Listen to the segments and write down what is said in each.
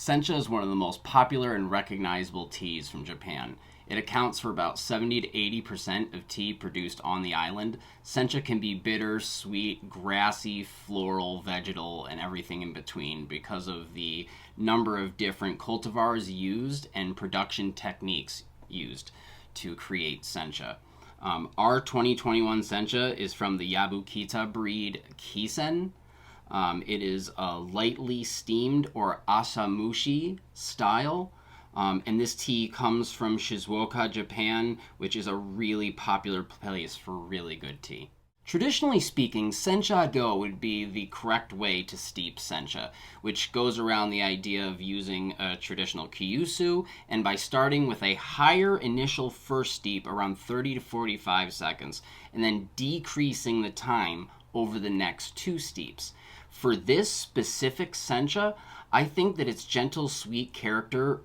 Sencha is one of the most popular and recognizable teas from Japan. It accounts for about 70 to 80% of tea produced on the island. Sencha can be bitter, sweet, grassy, floral, vegetal, and everything in between because of the number of different cultivars used and production techniques used to create Sencha. Our 2021 Sencha is from the Yabukita breed Kisen. It is a lightly steamed or asamushi style. And this tea comes from Shizuoka, Japan, which is a really popular place for really good tea. Traditionally speaking, Sencha do would be the correct way to steep Sencha, which goes around the idea of using a traditional kyusu, and by starting with a higher initial first steep, around 30 to 45 seconds, and then decreasing the time over the next 2 steeps. For this specific Sencha, I think that its gentle, sweet character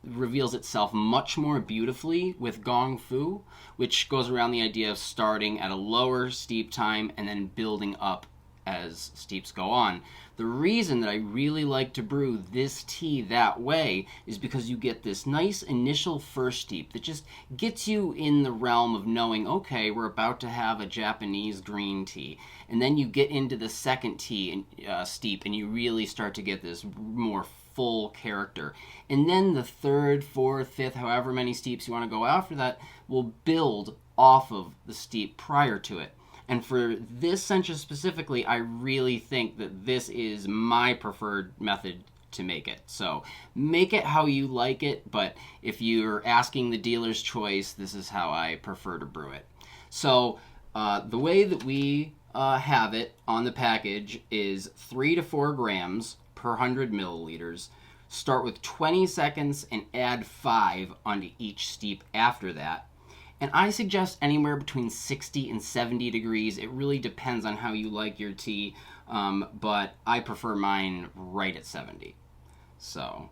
reveals itself much more beautifully with Gong Fu, which goes around the idea of starting at a lower steep time and then building up as steeps go on. The reason that I really like to brew this tea that way is because you get this nice initial first steep that just gets you in the realm of knowing, okay, we're about to have a Japanese green tea. And then you get into the second tea and steep, and you really start to get this more full character. And then the third, fourth, fifth, however many steeps you want to go after that will build off of the steep prior to it. And for this Sencha specifically, I really think that this is my preferred method to make it. So make it how you like it, but if you're asking the dealer's choice, this is how I prefer to brew it. So the way that we have it on the package is 3 to 4 grams per 100 milliliters. Start with 20 seconds and add 5 onto each steep after that. And I suggest anywhere between 60 and 70 degrees. It really depends on how you like your tea, but I prefer mine right at 70. So,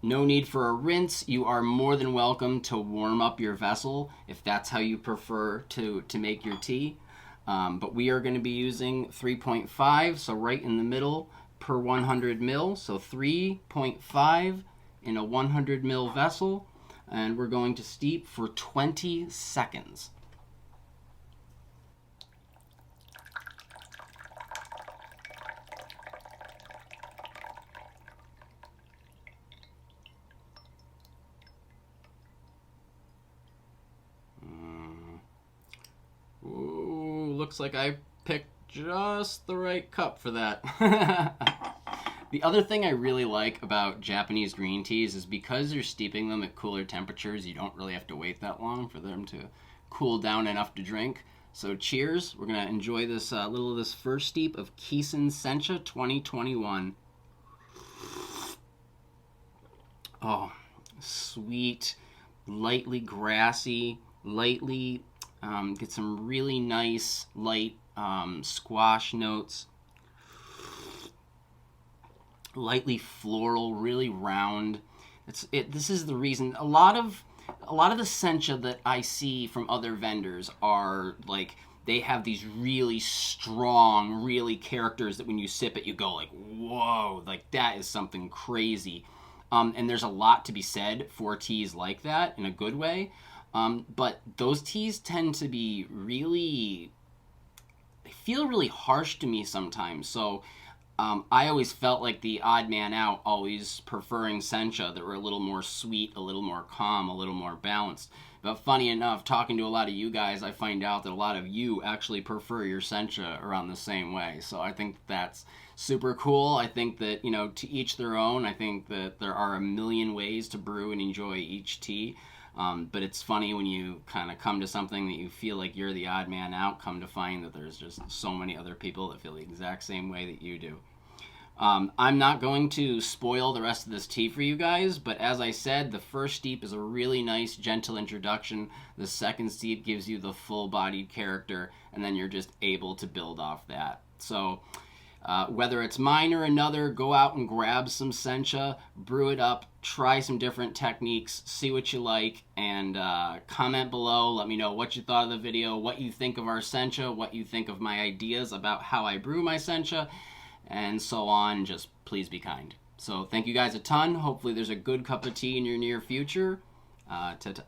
no need for a rinse. You are more than welcome to warm up your vessel if that's how you prefer to make your tea. But we are going to be using 3.5, so right in the middle per 100 mil. So 3.5 in a 100 mil vessel. And we're going to steep for 20 seconds. Ooh, looks like I picked just the right cup for that. The other thing I really like about Japanese green teas is because you're steeping them at cooler temperatures, you don't really have to wait that long for them to cool down enough to drink. So cheers. We're going to enjoy this little of this first steep of Kisen Sencha 2021. Oh, sweet, lightly grassy, lightly, get some really nice light squash notes. Lightly floral, really round. This is the reason a lot of the Sencha that I see from other vendors are like they have these really strong, really characters that when you sip it, you go like, whoa, like that is something crazy. And there's a lot to be said for teas like that in a good way. But those teas tend to be really, they feel really harsh to me sometimes. So I always felt like the odd man out, always preferring Sencha that were a little more sweet, a little more calm, a little more balanced. But funny enough, talking to a lot of you guys, I find out that a lot of you actually prefer your Sencha around the same way. So I think that's super cool. I think that, you know, to each their own. I think that there are a million ways to brew and enjoy each tea. But it's funny when you kind of come to something that you feel like you're the odd man out, come to find that there's just so many other people that feel the exact same way that you do. I'm not going to spoil the rest of this tea for you guys, but as I said, the first steep is a really nice, gentle introduction. The second steep gives you the full-bodied character, and then you're just able to build off that. So whether it's mine or another, go out and grab some Sencha, brew it up, try some different techniques, see what you like, and comment below. Let me know what you thought of the video, what you think of our Sencha, what you think of my ideas about how I brew my Sencha, and so on. Just please be kind. So thank you guys a ton. Hopefully there's a good cup of tea in your near future. Ta-ta.